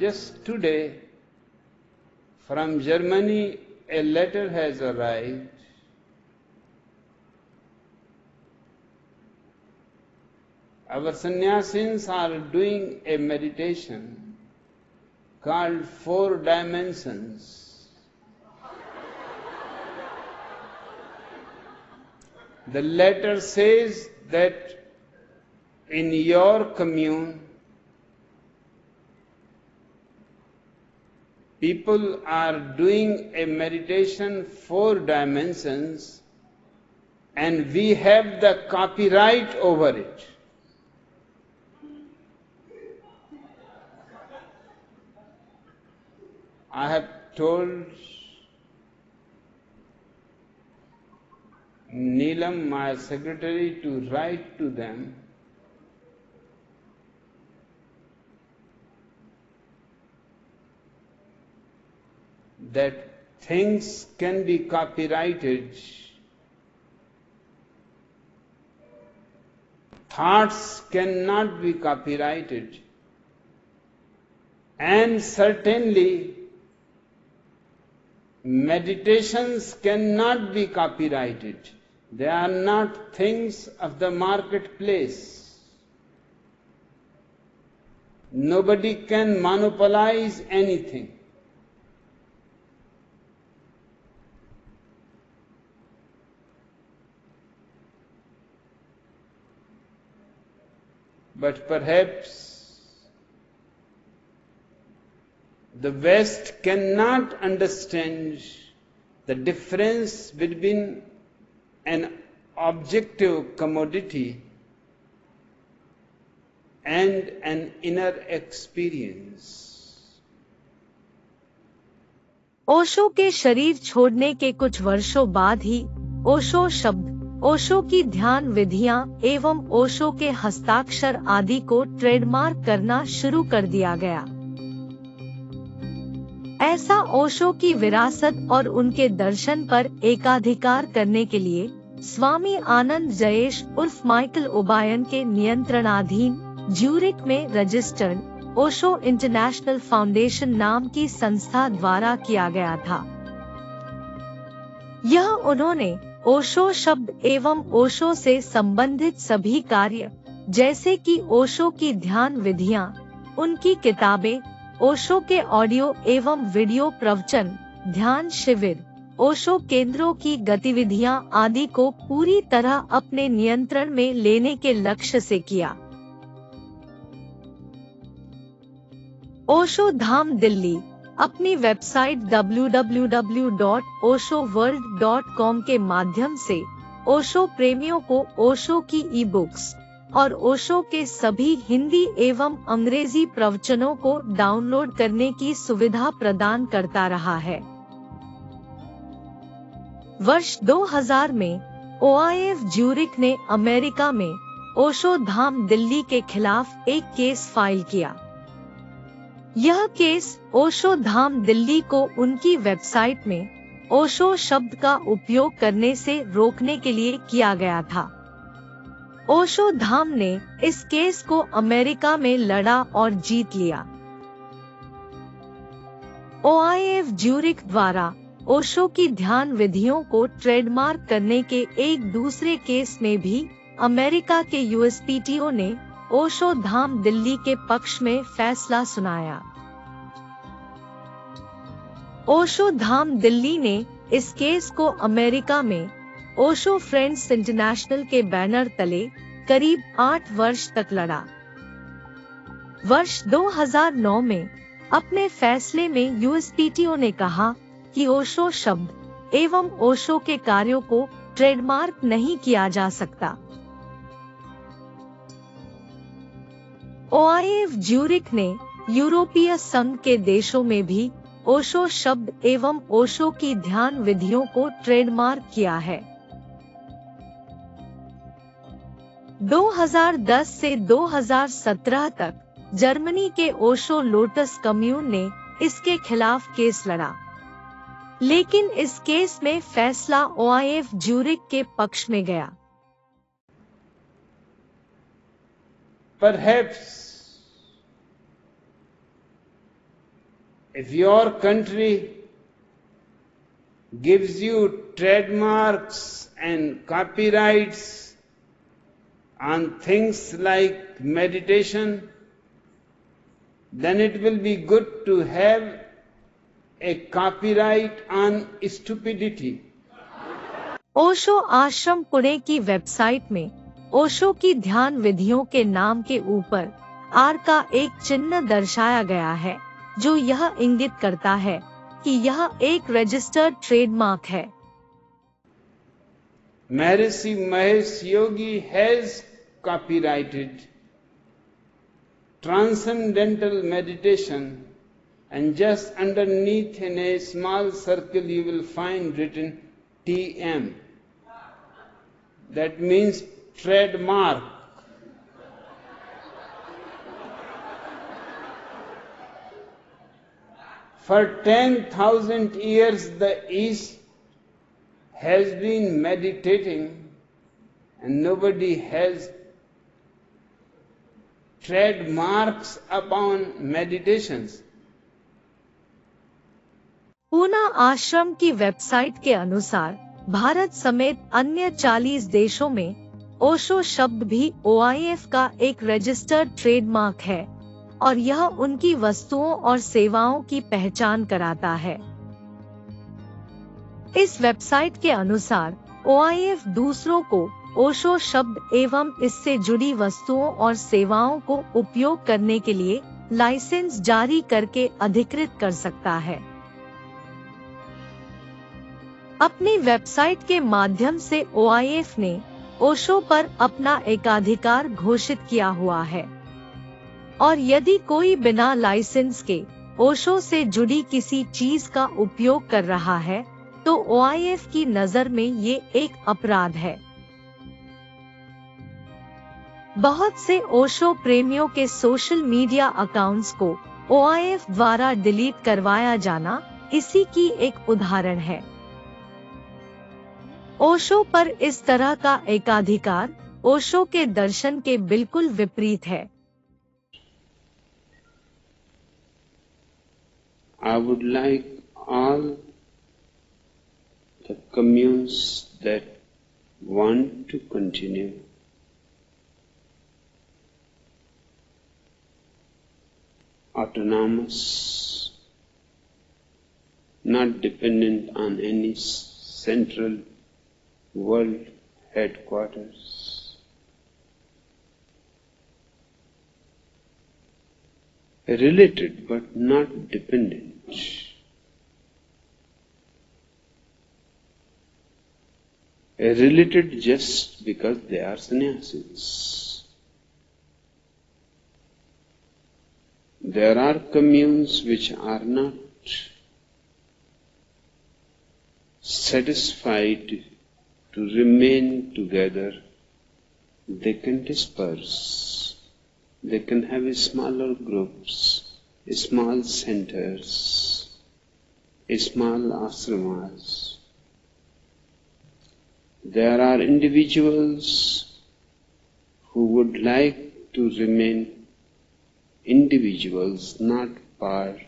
just today from Germany a letter has arrived our sannyasins are doing a meditation called 4 dimensions. The letter says that in your commune, people are doing a meditation 4 dimensions and we have the copyright over it. I have told Neelam, my secretary, to write to them that things can be copyrighted, thoughts cannot be copyrighted, and certainly meditations cannot be copyrighted. They are not things of the marketplace. Nobody can monopolize anything. But perhaps the West cannot understand the difference between an objective commodity and an inner experience. Osho के शरीर छोड़ने के कुछ वर्षों बाद ही ओशो शब्द, ओशो की ध्यान विधियां एवं ओशो के हस्ताक्षर आदि को ट्रेडमार्क करना शुरू कर दिया गया। ऐसा ओशो की विरासत और उनके दर्शन पर एकाधिकार करने के लिए स्वामी आनंद जयेश उर्फ माइकल ओबायन के नियंत्रणाधीन ज्यूरिक में रजिस्टर्ड ओशो इंटरनेशनल फाउंडेशन नाम की संस्था द्वारा किया गया था। यह उन्होंने ओशो शब्द एवं ओशो से संबंधित सभी कार्य जैसे कि ओशो की ध्यान विधियां, उनकी किताबें, ओशो के ऑडियो एवं वीडियो प्रवचन, ध्यान शिविर, ओशो केंद्रों की गतिविधियां आदि को पूरी तरह अपने नियंत्रण में लेने के लक्ष्य से किया। ओशो धाम दिल्ली अपनी वेबसाइट www.oshoworld.com के माध्यम से ओशो प्रेमियों को ओशो की ई बुक्स और ओशो के सभी हिंदी एवं अंग्रेजी प्रवचनों को डाउनलोड करने की सुविधा प्रदान करता रहा है। वर्ष 2000 में OIF ज्यूरिक ने अमेरिका में ओशो धाम दिल्ली के खिलाफ एक केस फाइल किया। यह केस ओशो धाम दिल्ली को उनकी वेबसाइट में ओशो शब्द का उपयोग करने से रोकने के लिए किया गया था। ओशो धाम ने इस केस को अमेरिका में लड़ा और जीत लिया। OIF ज्यूरिक द्वारा ओशो की ध्यान विधियों को ट्रेडमार्क करने के एक दूसरे केस में भी अमेरिका के USPTO ने ओशो धाम दिल्ली के पक्ष में फैसला सुनाया। ओशो धाम दिल्ली ने इस केस को अमेरिका में ओशो फ्रेंड्स इंटरनेशनल के बैनर तले करीब 8 वर्ष तक लड़ा। वर्ष 2009 में अपने फैसले में USPTO ने कहा कि ओशो शब्द एवं ओशो के कार्यों को ट्रेडमार्क नहीं किया जा सकता। OIF ज्यूरिक ने यूरोपीय संघ के देशों में भी ओशो शब्द एवं ओशो की ध्यान विधियों को ट्रेडमार्क किया है। 2010 से 2017 तक जर्मनी के ओशो लोटस कम्यून ने इसके खिलाफ केस लड़ा, लेकिन इस केस में फैसला OIF ज्यूरिक के पक्ष में गया। Perhaps If your country gives you trademarks and copyrights on things like meditation, then it will be good to have a copyright on stupidity. Osho आश्रम पुणे की वेबसाइट में ओशो की ध्यान विधियों के नाम के ऊपर आर का एक चिन्ह दर्शाया गया है, जो यह इंगित करता है कि यह एक रजिस्टर्ड ट्रेडमार्क है। Maharishi Mahesh Yogi has copyrighted transcendental meditation, and just underneath in a small circle you will find written TM. That means trademark. For 10,000 years the East has been meditating, and nobody has trademarks upon meditations. Poona आश्रम की website के अनुसार भारत समेत अन्य 40 देशों में ओशो शब्द भी OIF का एक रजिस्टर्ड ट्रेडमार्क है और यह उनकी वस्तुओं और सेवाओं की पहचान कराता है। इस वेबसाइट के अनुसार OIF दूसरों को ओशो शब्द एवं इससे जुड़ी वस्तुओं और सेवाओं को उपयोग करने के लिए लाइसेंस जारी करके अधिकृत कर सकता है। अपनी वेबसाइट के माध्यम से OIF ने ओशो पर अपना एकाधिकार घोषित किया हुआ है और यदि कोई बिना लाइसेंस के ओशो से जुड़ी किसी चीज का उपयोग कर रहा है तो OIF की नजर में ये एक अपराध है। बहुत से ओशो प्रेमियों के सोशल मीडिया अकाउंट्स को OIF द्वारा डिलीट करवाया जाना इसी की एक उदाहरण है। ओशो पर इस तरह का एकाधिकार ओशो के दर्शन के बिल्कुल विपरीत है। I would like all the communes that want to continue autonomous, not dependent on any central world headquarters, related but not dependent, related just because they are sannyasis. There are communes which are not satisfied to remain together. They can disperse. They can have smaller groups, small centers, small ashramas. There are individuals who would like to remain individuals, not part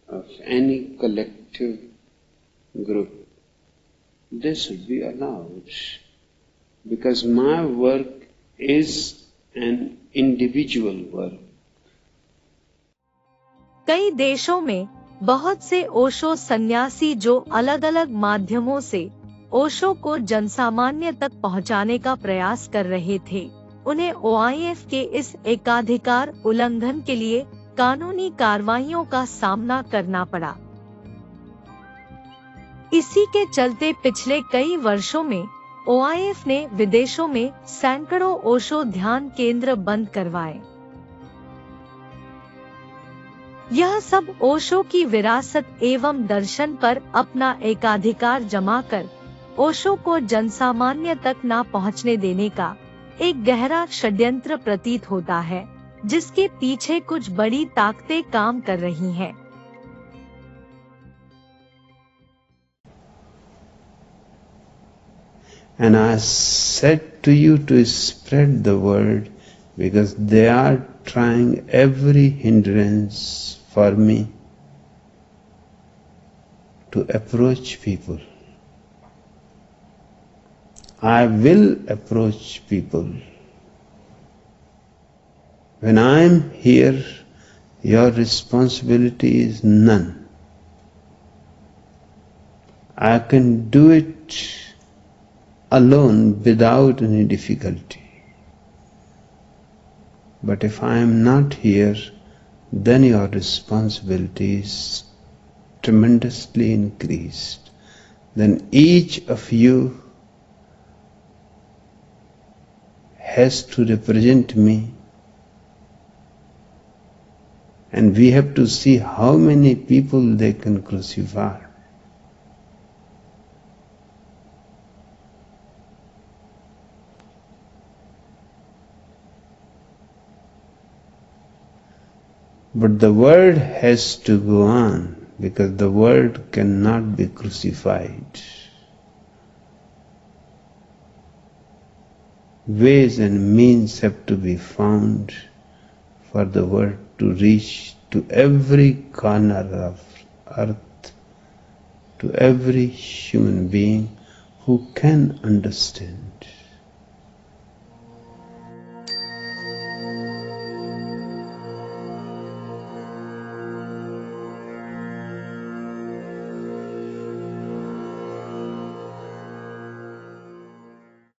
of any collective group. They should be allowed, because my work is an individual work. कई देशों में बहुत से ओशो सन्यासी जो अलग अलग माध्यमों से ओशो को जनसामान्य तक पहुंचाने का प्रयास कर रहे थे, उन्हें OIF के इस एकाधिकार उल्लंघन के लिए कानूनी कार्रवाइयों का सामना करना पड़ा। इसी के चलते पिछले कई वर्षों में OIF ने विदेशों में सैकड़ों ओशो ध्यान केंद्र बंद करवाए। यह सब ओशो की विरासत एवं दर्शन पर अपना एकाधिकार जमा कर ओशो को जनसामान्य तक न पहुंचने देने का एक गहरा षड्यंत्र प्रतीत होता है, जिसके पीछे कुछ बड़ी ताकतें काम कर रही हैं। And I said to you to spread the word, because they are trying every hindrance for me to approach people. I will approach people. When I am here, your responsibility is none. I can do it alone without any difficulty. But if I am not here, then your responsibility is tremendously increased. Then each of you has to represent me, and we have to see how many people they can crucify. But the word has to go on, because the word cannot be crucified. Ways and means have to be found for the word to reach to every corner of earth, to every human being who can understand.